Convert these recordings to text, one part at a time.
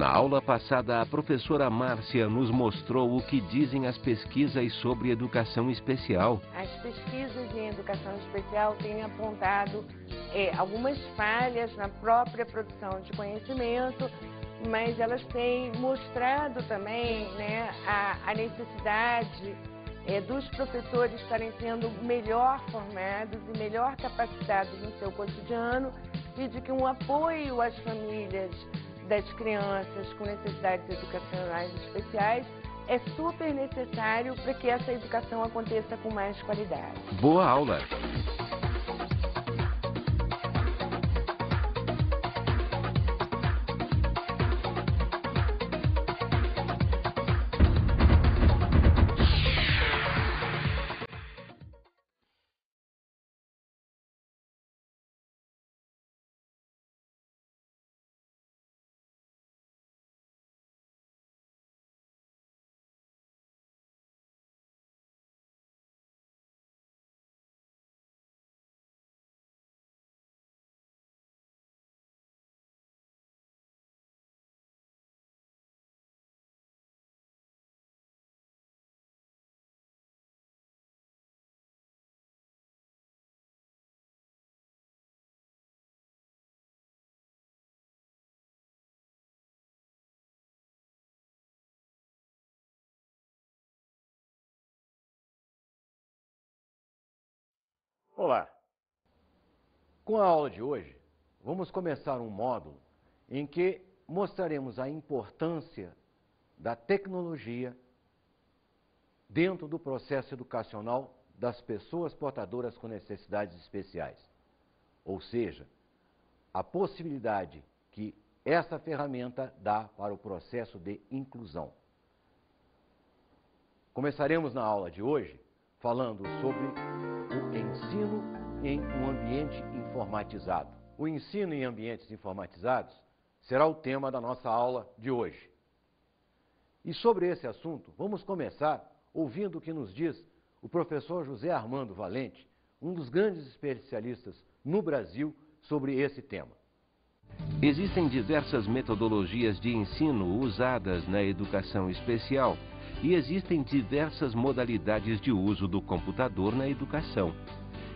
Na aula passada, a professora Márcia nos mostrou o que dizem as pesquisas sobre educação especial. As pesquisas em educação especial têm apontado algumas falhas na própria produção de conhecimento, mas elas têm mostrado também, né, a necessidade dos professores estarem sendo melhor formados e melhor capacitados no seu cotidiano, e de que um apoio às famílias das crianças com necessidades educacionais especiais é super necessário para que essa educação aconteça com mais qualidade. Boa aula! Olá! Com a aula de hoje, vamos começar um módulo em que mostraremos a importância da tecnologia dentro do processo educacional das pessoas portadoras com necessidades especiais. Ou seja, a possibilidade que essa ferramenta dá para o processo de inclusão. Começaremos na aula de hoje falando sobre o ensino em um ambiente informatizado. O ensino em ambientes informatizados será o tema da nossa aula de hoje. E sobre esse assunto, vamos começar ouvindo o que nos diz o professor José Armando Valente, um dos grandes especialistas no Brasil sobre esse tema. Existem diversas metodologias de ensino usadas na educação especial e existem diversas modalidades de uso do computador na educação.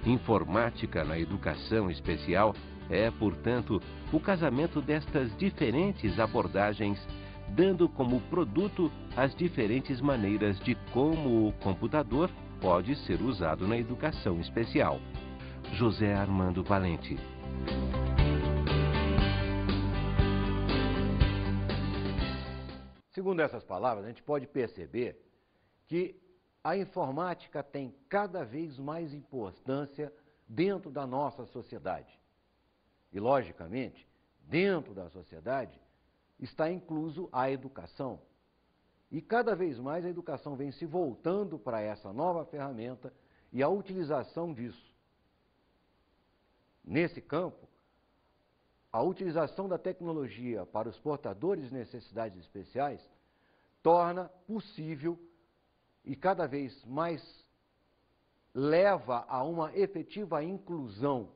Informática na educação especial é, portanto, o casamento destas diferentes abordagens, dando como produto as diferentes maneiras de como o computador pode ser usado na educação especial. José Armando Valente. Segundo essas palavras, a gente pode perceber que a informática tem cada vez mais importância dentro da nossa sociedade. E, logicamente, dentro da sociedade está incluso a educação. E cada vez mais a educação vem se voltando para essa nova ferramenta e a utilização disso. Nesse campo, a utilização da tecnologia para os portadores de necessidades especiais torna possível e cada vez mais leva a uma efetiva inclusão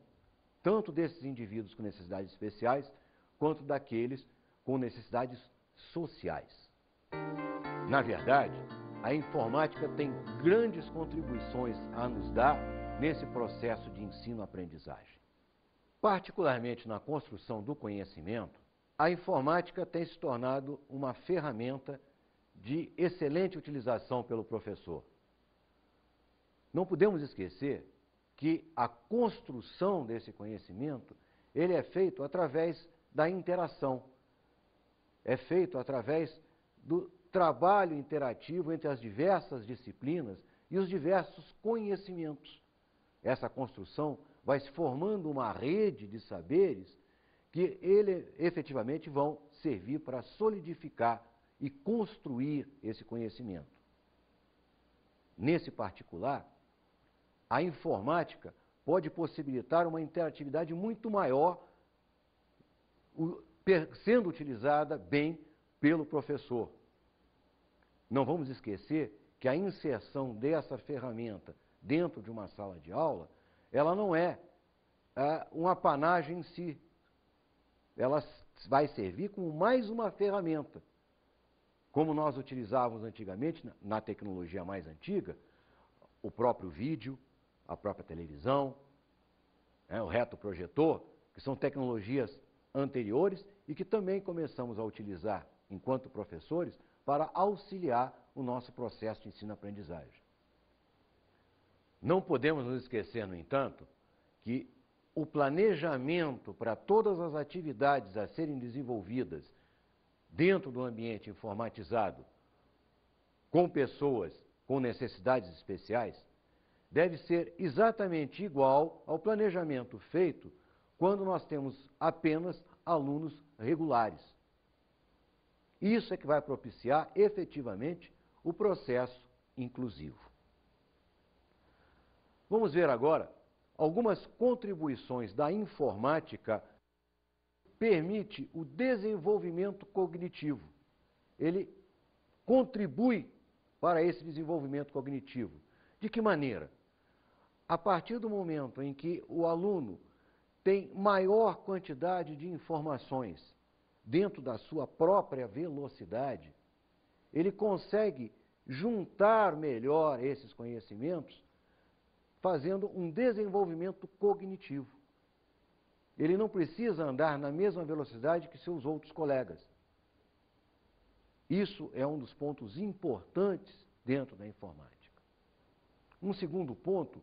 tanto desses indivíduos com necessidades especiais quanto daqueles com necessidades sociais. Na verdade, a informática tem grandes contribuições a nos dar nesse processo de ensino-aprendizagem. Particularmente na construção do conhecimento, a informática tem se tornado uma ferramenta de excelente utilização pelo professor. Não podemos esquecer que a construção desse conhecimento, ele é feito através da interação, é feito através do trabalho interativo entre as diversas disciplinas e os diversos conhecimentos. Essa construção vai se formando uma rede de saberes que efetivamente vão servir para solidificar e construir esse conhecimento. Nesse particular, a informática pode possibilitar uma interatividade muito maior, sendo utilizada bem pelo professor. Não vamos esquecer que a inserção dessa ferramenta dentro de uma sala de aula, ela não é uma apanagem em si. Ela vai servir como mais uma ferramenta. Como nós utilizávamos antigamente, na tecnologia mais antiga, o próprio vídeo, a própria televisão, o retroprojetor, que são tecnologias anteriores e que também começamos a utilizar enquanto professores para auxiliar o nosso processo de ensino-aprendizagem. Não podemos nos esquecer, no entanto, que o planejamento para todas as atividades a serem desenvolvidas dentro do ambiente informatizado com pessoas com necessidades especiais deve ser exatamente igual ao planejamento feito quando nós temos apenas alunos regulares. Isso é que vai propiciar efetivamente o processo inclusivo. Vamos ver agora algumas contribuições da informática que permite o desenvolvimento cognitivo. Ele contribui para esse desenvolvimento cognitivo. De que maneira? A partir do momento em que o aluno tem maior quantidade de informações dentro da sua própria velocidade, ele consegue juntar melhor esses conhecimentos, fazendo um desenvolvimento cognitivo. Ele não precisa andar na mesma velocidade que seus outros colegas. Isso é um dos pontos importantes dentro da informática. Um segundo ponto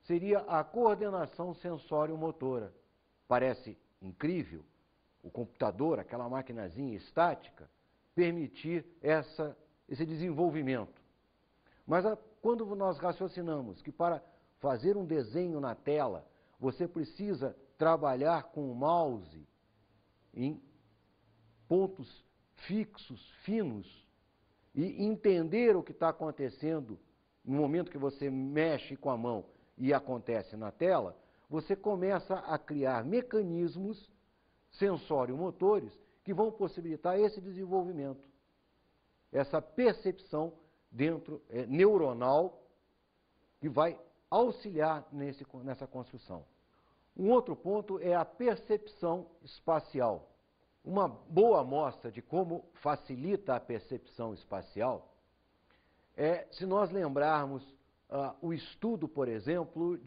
seria a coordenação sensório-motora. Parece incrível o computador, aquela maquinazinha estática, permitir esse desenvolvimento. Mas quando nós raciocinamos que para fazer um desenho na tela, você precisa trabalhar com o mouse em pontos fixos, finos, e entender o que está acontecendo no momento que você mexe com a mão e acontece na tela, você começa a criar mecanismos sensório-motores que vão possibilitar esse desenvolvimento, essa percepção neuronal que vai auxiliar nessa construção. Um outro ponto é a percepção espacial. Uma boa amostra de como facilita a percepção espacial é se nós lembrarmos o estudo, por exemplo,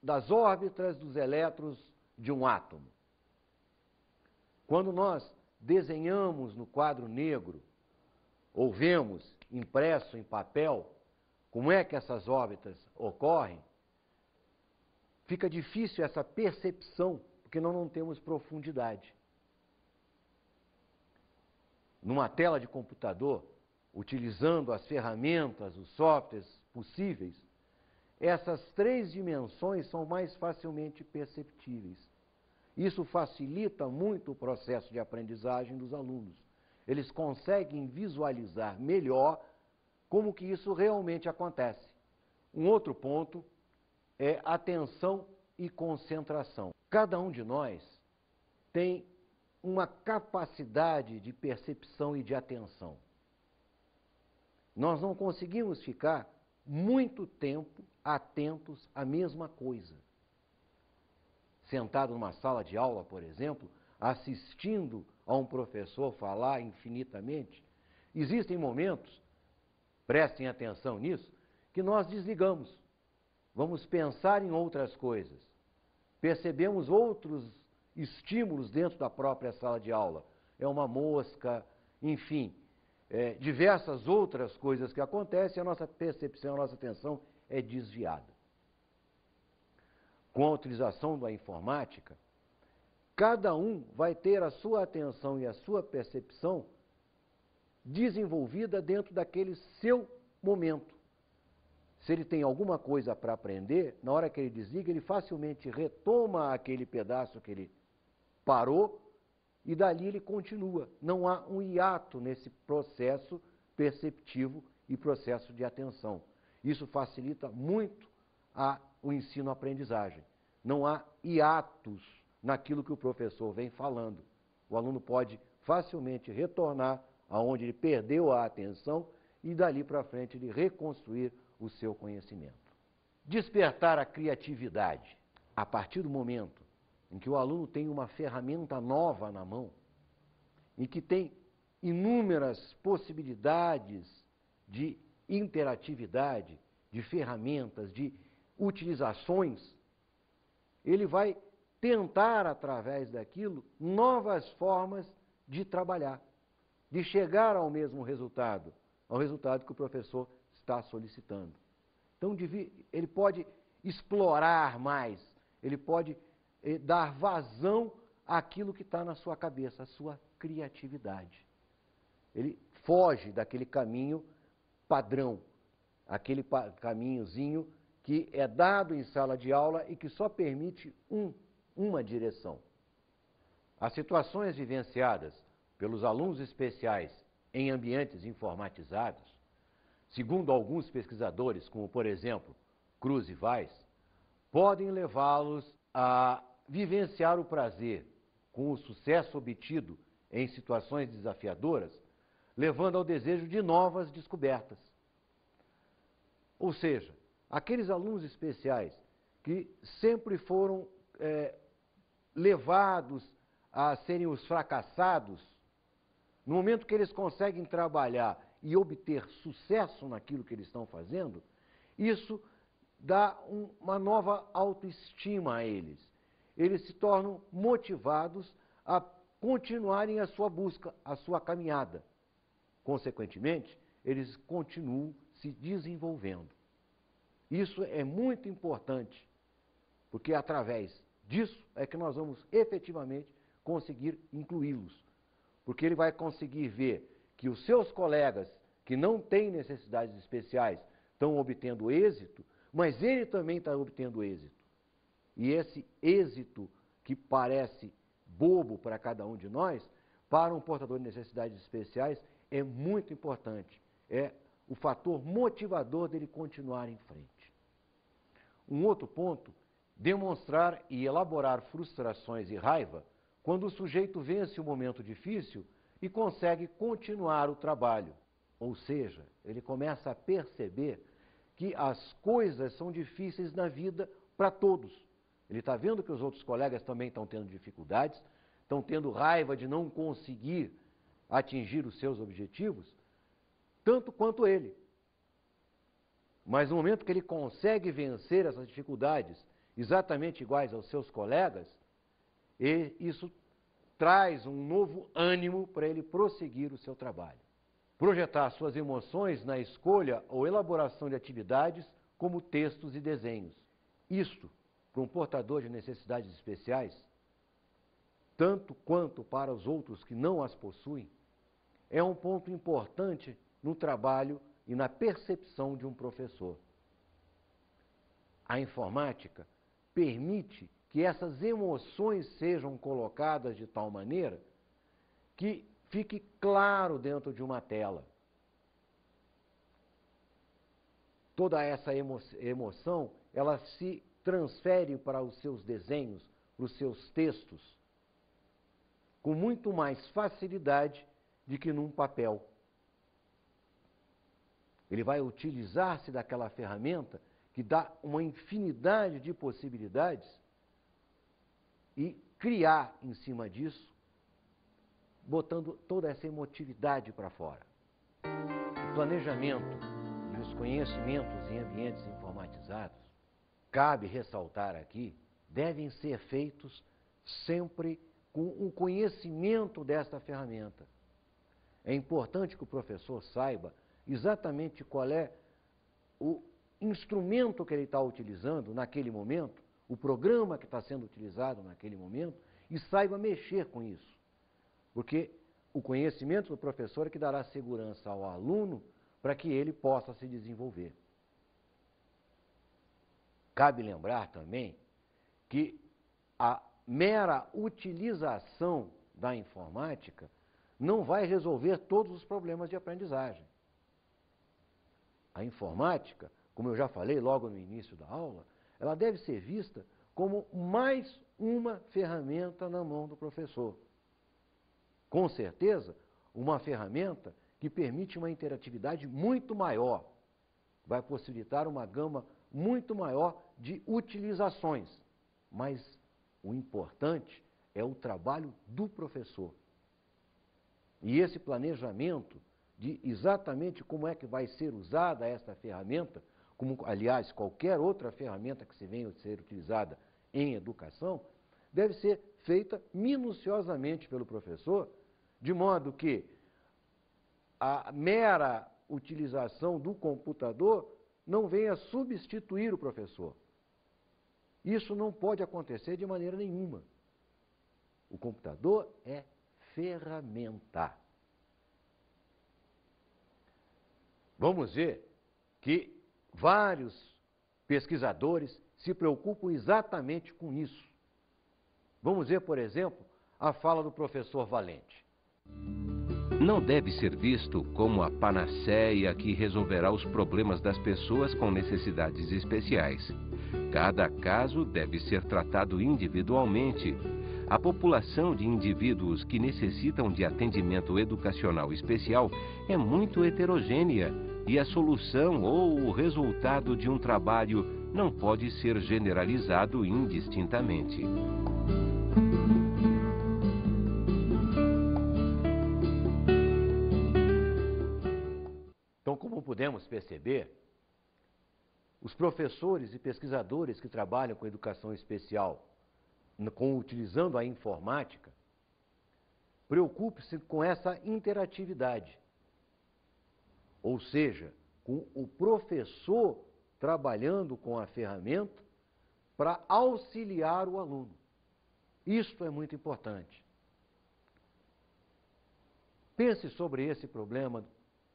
das órbitas dos elétrons de um átomo. Quando nós desenhamos no quadro negro, ou vemos impresso em papel, como é que essas órbitas ocorrem, fica difícil essa percepção, porque nós não temos profundidade. Numa tela de computador, utilizando as ferramentas, os softwares possíveis, essas três dimensões são mais facilmente perceptíveis. Isso facilita muito o processo de aprendizagem dos alunos. Eles conseguem visualizar melhor como que isso realmente acontece. Um outro ponto é atenção e concentração. Cada um de nós tem uma capacidade de percepção e de atenção. Nós não conseguimos ficar muito tempo atentos à mesma coisa. Sentado numa sala de aula, por exemplo, assistindo a um professor falar infinitamente, existem momentos, prestem atenção nisso, que nós desligamos. Vamos pensar em outras coisas. Percebemos outros estímulos dentro da própria sala de aula. É uma mosca, enfim, diversas outras coisas que acontecem, a nossa percepção, a nossa atenção é desviada. Com a utilização da informática, cada um vai ter a sua atenção e a sua percepção desenvolvida dentro daquele seu momento. Se ele tem alguma coisa para aprender, na hora que ele desliga, ele facilmente retoma aquele pedaço que ele parou e dali ele continua. Não há um hiato nesse processo perceptivo e processo de atenção. Isso facilita muito o ensino-aprendizagem. Não há hiatos naquilo que o professor vem falando. O aluno pode facilmente retornar aonde ele perdeu a atenção e dali para frente ele reconstruir o seu conhecimento. Despertar a criatividade. A partir do momento em que o aluno tem uma ferramenta nova na mão, em que tem inúmeras possibilidades de interatividade, de ferramentas, de utilizações, ele vai tentar, através daquilo, novas formas de trabalhar, de chegar ao mesmo resultado, ao resultado que o professor está solicitando. Então, ele pode explorar mais, ele pode dar vazão àquilo que está na sua cabeça, a sua criatividade. Ele foge daquele caminho padrão, aquele caminhozinho que é dado em sala de aula e que só permite uma direção. As situações vivenciadas pelos alunos especiais em ambientes informatizados, segundo alguns pesquisadores, como por exemplo Cruz e Weiss, podem levá-los a vivenciar o prazer com o sucesso obtido em situações desafiadoras, levando ao desejo de novas descobertas. Ou seja, aqueles alunos especiais que sempre foram levados a serem os fracassados, no momento que eles conseguem trabalhar e obter sucesso naquilo que eles estão fazendo, isso dá uma nova autoestima a eles. Eles se tornam motivados a continuarem a sua busca, a sua caminhada. Consequentemente, eles continuam se desenvolvendo. Isso é muito importante, porque através disso é que nós vamos efetivamente conseguir incluí-los. Porque ele vai conseguir ver que os seus colegas que não têm necessidades especiais estão obtendo êxito, mas ele também está obtendo êxito. E esse êxito, que parece bobo para cada um de nós, para um portador de necessidades especiais, é muito importante. É o fator motivador dele continuar em frente. Um outro ponto, demonstrar e elaborar frustrações e raiva quando o sujeito vence um momento difícil e consegue continuar o trabalho. Ou seja, ele começa a perceber que as coisas são difíceis na vida para todos. Ele está vendo que os outros colegas também estão tendo dificuldades, estão tendo raiva de não conseguir atingir os seus objetivos, tanto quanto ele. Mas no momento que ele consegue vencer essas dificuldades exatamente iguais aos seus colegas, isso traz um novo ânimo para ele prosseguir o seu trabalho. Projetar suas emoções na escolha ou elaboração de atividades como textos e desenhos. Isto, para um portador de necessidades especiais, tanto quanto para os outros que não as possuem, é um ponto importante no trabalho e na percepção de um professor. A informática permite que essas emoções sejam colocadas de tal maneira que fique claro dentro de uma tela. Toda essa emoção, ela se transfere para os seus desenhos, para os seus textos, com muito mais facilidade do que num papel. Ele vai utilizar-se daquela ferramenta que dá uma infinidade de possibilidades e criar em cima disso, botando toda essa emotividade para fora. O planejamento e os conhecimentos em ambientes informatizados, cabe ressaltar aqui, devem ser feitos sempre com o conhecimento desta ferramenta. É importante que o professor saiba exatamente qual é o instrumento que ele está utilizando naquele momento, o programa que está sendo utilizado naquele momento, e saiba mexer com isso. Porque o conhecimento do professor é que dará segurança ao aluno para que ele possa se desenvolver. Cabe lembrar também que a mera utilização da informática não vai resolver todos os problemas de aprendizagem. A informática, como eu já falei logo no início da aula, ela deve ser vista como mais uma ferramenta na mão do professor. Com certeza, uma ferramenta que permite uma interatividade muito maior, vai possibilitar uma gama muito maior de utilizações, mas O importante é o trabalho do professor. E esse planejamento de exatamente como é que vai ser usada essa ferramenta, como, aliás, qualquer outra ferramenta que se venha a ser utilizada em educação, deve ser feita minuciosamente pelo professor, de modo que a mera utilização do computador não venha substituir o professor. Isso não pode acontecer de maneira nenhuma. O computador é ferramenta. Vamos ver que vários pesquisadores se preocupam exatamente com isso. Vamos ver, por exemplo, a fala do professor Valente. Não deve ser visto como a panaceia que resolverá os problemas das pessoas com necessidades especiais. Cada caso deve ser tratado individualmente. A população de indivíduos que necessitam de atendimento educacional especial é muito heterogênea e a solução ou o resultado de um trabalho não pode ser generalizado indistintamente. Então, como podemos perceber, os professores e pesquisadores que trabalham com educação especial, utilizando a informática, preocupe-se com essa interatividade. Ou seja, com o professor trabalhando com a ferramenta para auxiliar o aluno. Isto é muito importante. Pense sobre esse problema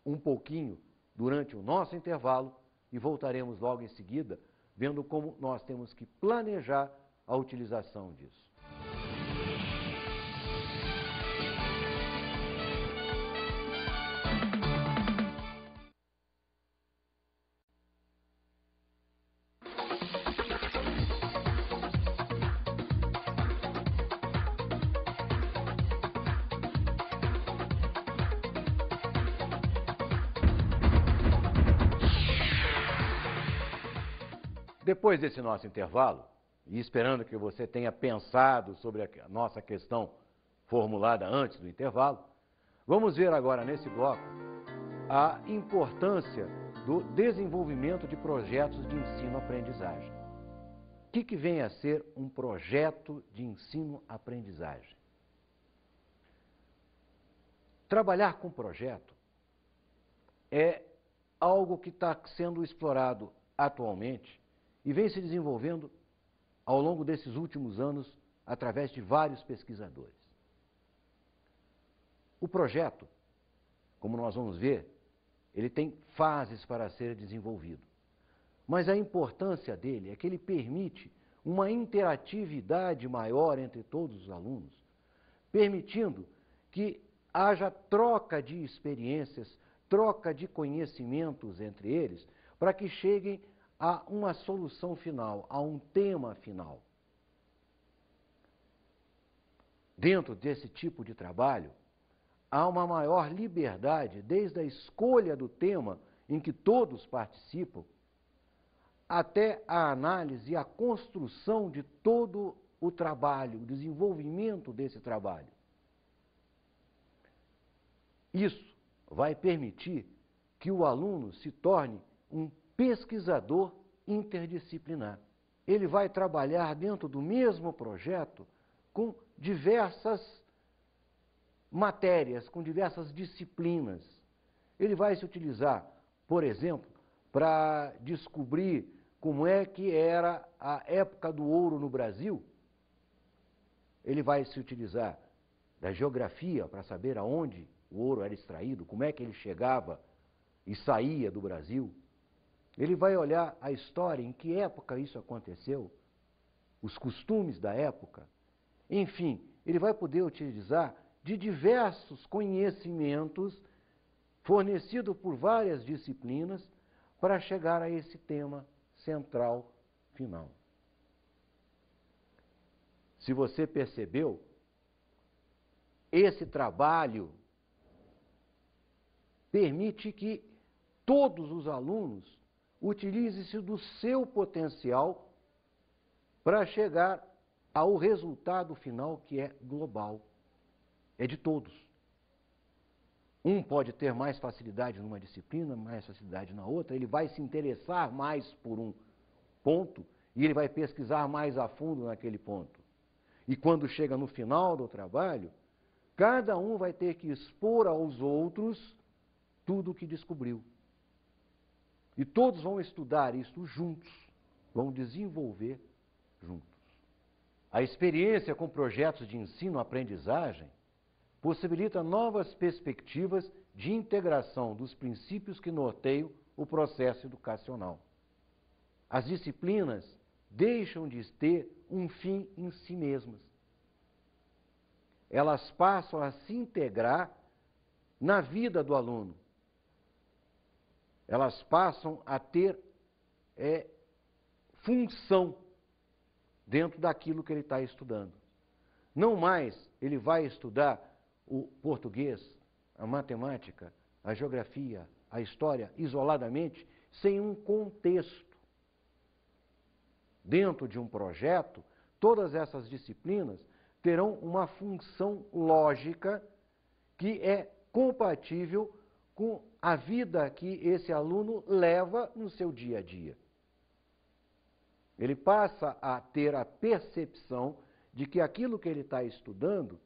um pouquinho durante o nosso intervalo e voltaremos logo em seguida, vendo como nós temos que planejar a utilização disso. Depois desse nosso intervalo, e esperando que você tenha pensado sobre a nossa questão formulada antes do intervalo, vamos ver agora nesse bloco a importância do desenvolvimento de projetos de ensino-aprendizagem. O que vem a ser um projeto de ensino-aprendizagem? Trabalhar com projeto é algo que está sendo explorado atualmente e vem se desenvolvendo ao longo desses últimos anos através de vários pesquisadores. O projeto, como nós vamos ver, ele tem fases para ser desenvolvido. Mas a importância dele é que ele permite uma interatividade maior entre todos os alunos, permitindo que haja troca de experiências, troca de conhecimentos entre eles, para que cheguem a uma solução final, a um tema final. Dentro desse tipo de trabalho, há uma maior liberdade, desde a escolha do tema em que todos participam, até a análise e a construção de todo o trabalho, o desenvolvimento desse trabalho. Isso vai permitir que o aluno se torne um pesquisador interdisciplinar. Ele vai trabalhar dentro do mesmo projeto com diversas matérias, com diversas disciplinas. Ele vai se utilizar, por exemplo, para descobrir como é que era a época do ouro no Brasil. Ele vai se utilizar da geografia para saber aonde o ouro era extraído, como é que ele chegava e saía do Brasil. Ele vai olhar a história, em que época isso aconteceu, os costumes da época. Enfim, ele vai poder utilizar de diversos conhecimentos fornecidos por várias disciplinas para chegar a esse tema central final. Se você percebeu, esse trabalho permite que todos os alunos utilizem-se do seu potencial para chegar ao resultado final que é global, é de todos. Um pode ter mais facilidade numa disciplina, mais facilidade na outra, ele vai se interessar mais por um ponto e ele vai pesquisar mais a fundo naquele ponto. E quando chega no final do trabalho, cada um vai ter que expor aos outros tudo o que descobriu. E todos vão estudar isso juntos, vão desenvolver juntos. A experiência com projetos de ensino-aprendizagem possibilita novas perspectivas de integração dos princípios que norteiam o processo educacional. As disciplinas deixam de ter um fim em si mesmas. Elas passam a se integrar na vida do aluno. Elas passam a ter função dentro daquilo que ele está estudando. Não mais ele vai estudar o português, a matemática, a geografia, a história isoladamente, sem um contexto. Dentro de um projeto, todas essas disciplinas terão uma função lógica que é compatível com a vida que esse aluno leva no seu dia a dia. Ele passa a ter a percepção de que aquilo que ele está estudando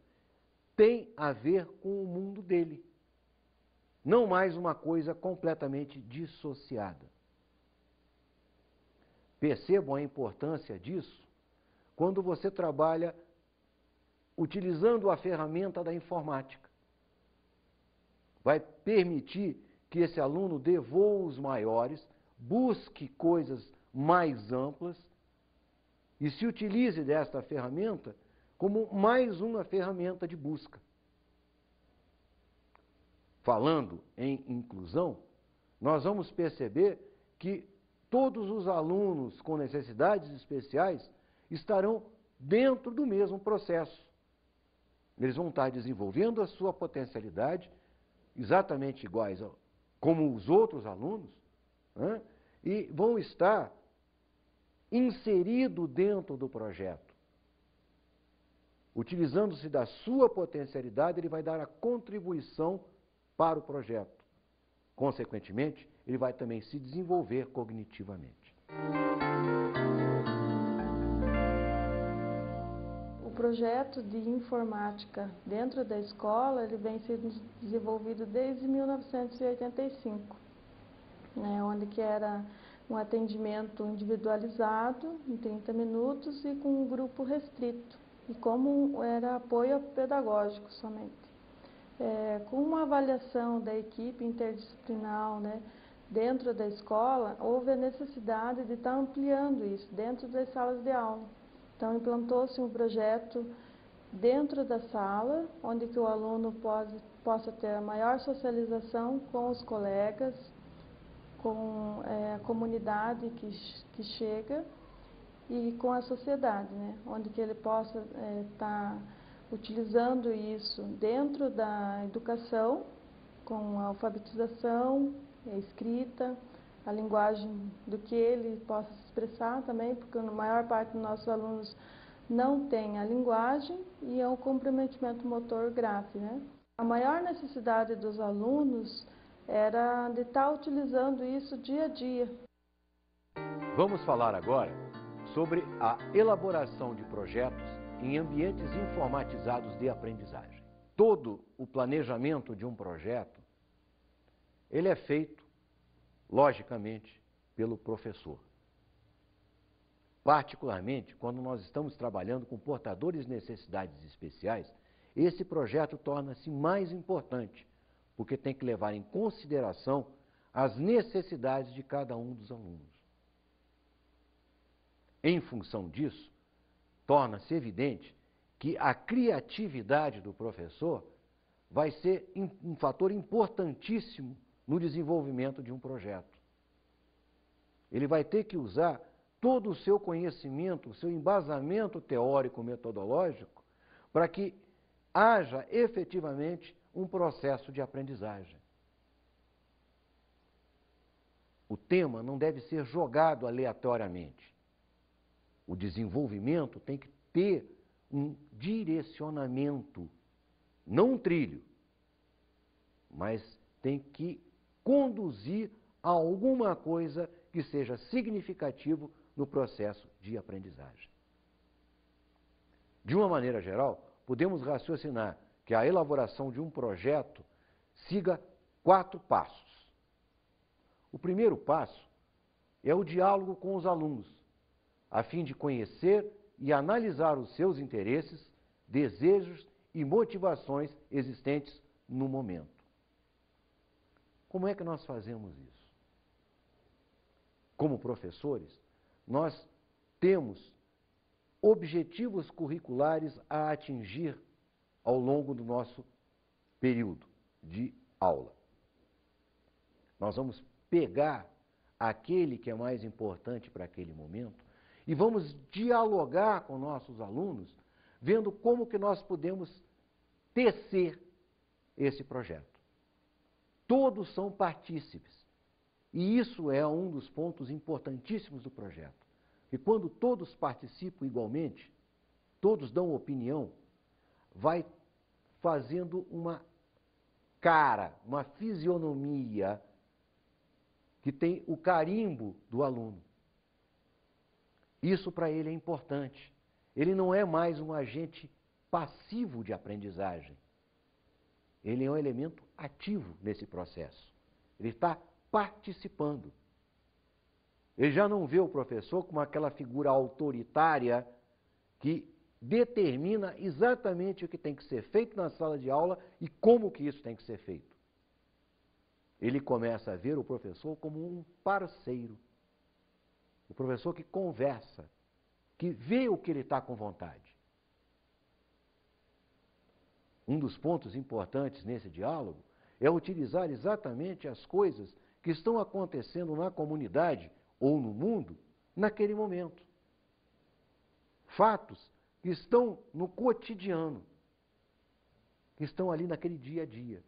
tem a ver com o mundo dele. Não mais uma coisa completamente dissociada. Percebam a importância disso quando você trabalha utilizando a ferramenta da informática. Vai permitir que esse aluno dê voos maiores, busque coisas mais amplas e se utilize desta ferramenta como mais uma ferramenta de busca. Falando em inclusão, nós vamos perceber que todos os alunos com necessidades especiais estarão dentro do mesmo processo. Eles vão estar desenvolvendo a sua potencialidade, exatamente iguais como os outros alunos, né? E vão estar inseridos dentro do projeto. Utilizando-se da sua potencialidade, ele vai dar a contribuição para o projeto. Consequentemente, ele vai também se desenvolver cognitivamente. O projeto de informática dentro da escola, ele vem sendo desenvolvido desde 1985, né, onde que era um atendimento individualizado, em 30 minutos, e com um grupo restrito. E como era apoio pedagógico somente. Com uma avaliação da equipe interdisciplinar, né, dentro da escola, houve a necessidade de estar ampliando isso dentro das salas de aula. Então, implantou-se um projeto dentro da sala, onde que o aluno possa ter a maior socialização com os colegas, com a comunidade que chega, e com a sociedade, né? Onde que ele possa estar utilizando isso dentro da educação, com a alfabetização, a escrita, a linguagem do que ele possa se expressar também, porque a maior parte dos nossos alunos não tem a linguagem e é o comprometimento motor grave, né? A maior necessidade dos alunos era de estar utilizando isso dia a dia. Vamos falar agora sobre a elaboração de projetos em ambientes informatizados de aprendizagem. Todo o planejamento de um projeto, ele é feito, logicamente, pelo professor. Particularmente, quando nós estamos trabalhando com portadores de necessidades especiais, esse projeto torna-se mais importante, porque tem que levar em consideração as necessidades de cada um dos alunos. Em função disso, torna-se evidente que a criatividade do professor vai ser um fator importantíssimo no desenvolvimento de um projeto. Ele vai ter que usar todo o seu conhecimento, o seu embasamento teórico-metodológico, para que haja efetivamente um processo de aprendizagem. O tema não deve ser jogado aleatoriamente. O desenvolvimento tem que ter um direcionamento, não um trilho, mas tem que conduzir a alguma coisa que seja significativo no processo de aprendizagem. De uma maneira geral, podemos raciocinar que a elaboração de um projeto siga 4 passos. O primeiro passo é o diálogo com os alunos, a fim de conhecer e analisar os seus interesses, desejos e motivações existentes no momento. Como é que nós fazemos isso? Como professores, nós temos objetivos curriculares a atingir ao longo do nosso período de aula. Nós vamos pegar aquele que é mais importante para aquele momento e vamos dialogar com nossos alunos, vendo como que nós podemos tecer esse projeto. Todos são partícipes, e isso é um dos pontos importantíssimos do projeto. E quando todos participam igualmente, todos dão opinião, vai fazendo uma cara, uma fisionomia que tem o carimbo do aluno. Isso para ele é importante. Ele não é mais um agente passivo de aprendizagem. Ele é um elemento ativo nesse processo. Ele está participando. Ele já não vê o professor como aquela figura autoritária que determina exatamente o que tem que ser feito na sala de aula e como que isso tem que ser feito. Ele começa a ver o professor como um parceiro. O professor que conversa, que vê o que ele está com vontade. Um dos pontos importantes nesse diálogo é utilizar exatamente as coisas que estão acontecendo na comunidade ou no mundo naquele momento. Fatos que estão no cotidiano, que estão ali naquele dia a dia.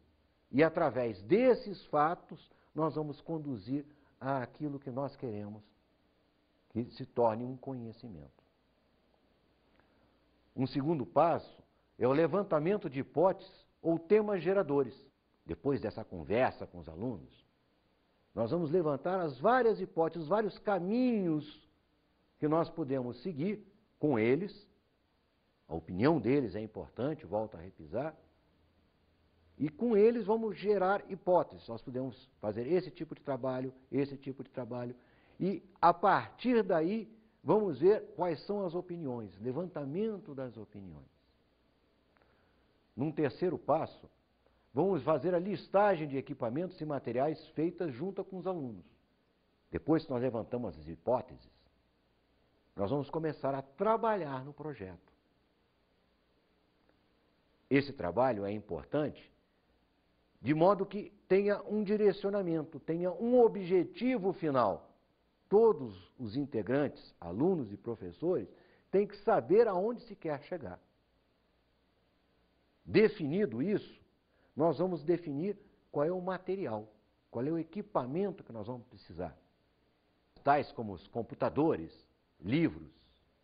E através desses fatos, nós vamos conduzir àquilo que nós queremos que se torne um conhecimento. Um segundo passo é o levantamento de hipóteses ou temas geradores. Depois dessa conversa com os alunos, nós vamos levantar as várias hipóteses, os vários caminhos que nós podemos seguir com eles. A opinião deles é importante, volto a repisar. E com eles vamos gerar hipóteses. Nós podemos fazer esse tipo de trabalho, e a partir daí vamos ver quais são as opiniões, levantamento das opiniões. Num terceiro passo, vamos fazer a listagem de equipamentos e materiais feitas junto com os alunos. Depois que nós levantamos as hipóteses, nós vamos começar a trabalhar no projeto. Esse trabalho é importante de modo que tenha um direcionamento, tenha um objetivo final. Todos os integrantes, alunos e professores, têm que saber aonde se quer chegar. Definido isso, nós vamos definir qual é o material, qual é o equipamento que nós vamos precisar. Tais como os computadores, livros,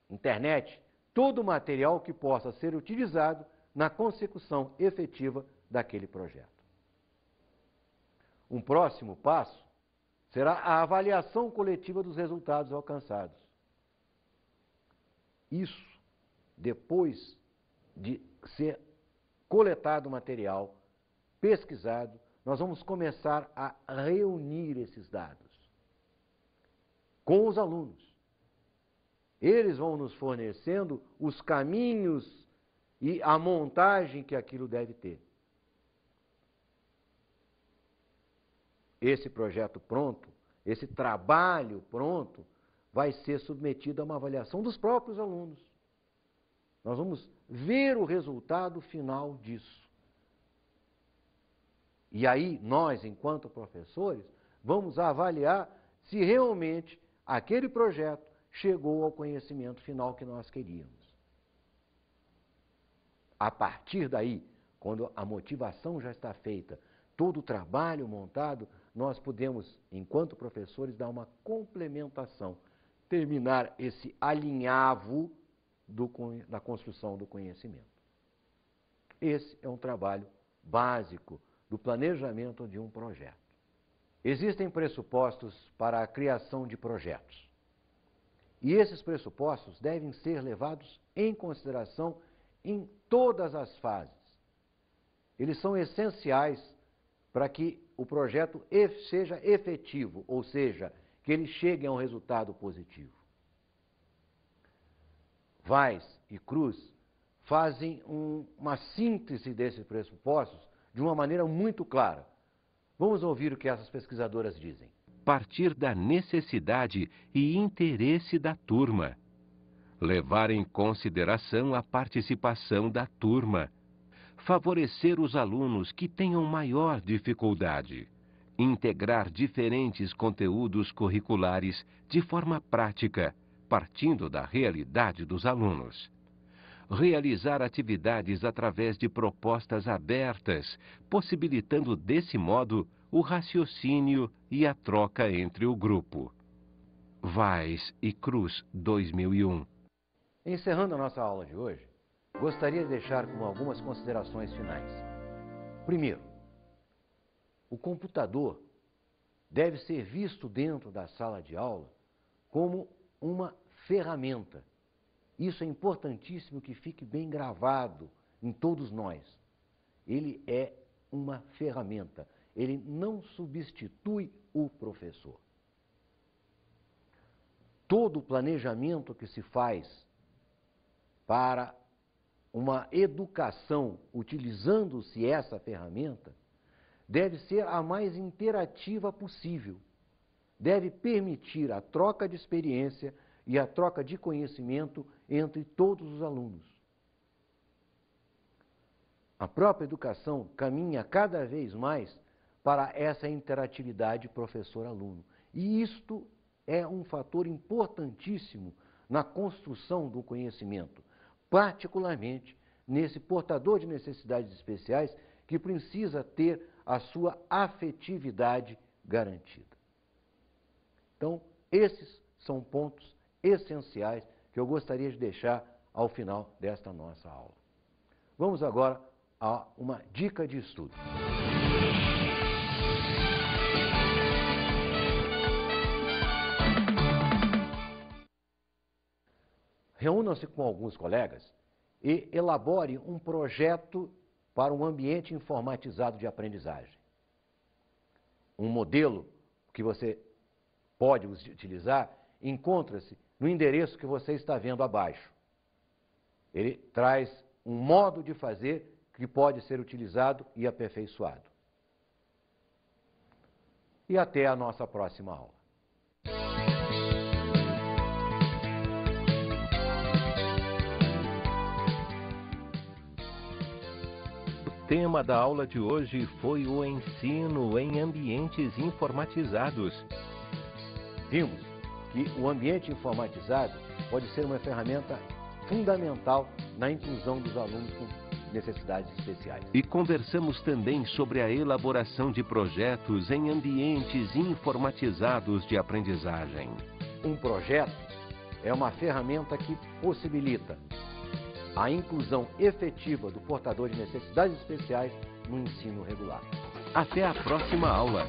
internet, todo o material que possa ser utilizado na consecução efetiva daquele projeto. Um próximo passo será a avaliação coletiva dos resultados alcançados. Isso, depois de ser coletado o material, pesquisado, nós vamos começar a reunir esses dados com os alunos. Eles vão nos fornecendo os caminhos e a montagem que aquilo deve ter. Esse projeto pronto, esse trabalho pronto, vai ser submetido a uma avaliação dos próprios alunos. Nós vamos ver o resultado final disso. E aí, nós, enquanto professores, vamos avaliar se realmente aquele projeto chegou ao conhecimento final que nós queríamos. A partir daí, quando a motivação já está feita, todo o trabalho montado, nós podemos, enquanto professores, dar uma complementação, terminar esse alinhavo da construção do conhecimento. Esse é um trabalho básico do planejamento de um projeto. Existem pressupostos para a criação de projetos. E esses pressupostos devem ser levados em consideração em todas as fases. Eles são essenciais para que o projeto seja efetivo, ou seja, que ele chegue a um resultado positivo. Weiss e Cruz fazem uma síntese desses pressupostos de uma maneira muito clara. Vamos ouvir o que essas pesquisadoras dizem. Partir da necessidade e interesse da turma. Levar em consideração a participação da turma. Favorecer os alunos que tenham maior dificuldade. Integrar diferentes conteúdos curriculares de forma prática, partindo da realidade dos alunos. Realizar atividades através de propostas abertas, possibilitando desse modo o raciocínio e a troca entre o grupo. Weiss e Cruz, 2001. Encerrando a nossa aula de hoje, gostaria de deixar com algumas considerações finais. Primeiro, o computador deve ser visto dentro da sala de aula como uma ferramenta. Isso é importantíssimo que fique bem gravado em todos nós. Ele é uma ferramenta. Ele não substitui o professor. Todo o planejamento que se faz para uma educação utilizando-se essa ferramenta deve ser a mais interativa possível. Deve permitir a troca de experiência e a troca de conhecimento entre todos os alunos. A própria educação caminha cada vez mais para essa interatividade professor-aluno. E isto é um fator importantíssimo na construção do conhecimento, particularmente nesse portador de necessidades especiais que precisa ter a sua afetividade garantida. Então, esses são pontos essenciais que eu gostaria de deixar ao final desta nossa aula. Vamos agora a uma dica de estudo. Reúnam-se com alguns colegas e elabore um projeto para um ambiente informatizado de aprendizagem. Um modelo que você pode utilizar encontra-se no endereço que você está vendo abaixo. Ele traz um modo de fazer que pode ser utilizado e aperfeiçoado. E até a nossa próxima aula. O tema da aula de hoje foi o ensino em ambientes informatizados. Vimos que o ambiente informatizado pode ser uma ferramenta fundamental na inclusão dos alunos com necessidades especiais. E conversamos também sobre a elaboração de projetos em ambientes informatizados de aprendizagem. Um projeto é uma ferramenta que possibilita a inclusão efetiva do portador de necessidades especiais no ensino regular. Até a próxima aula!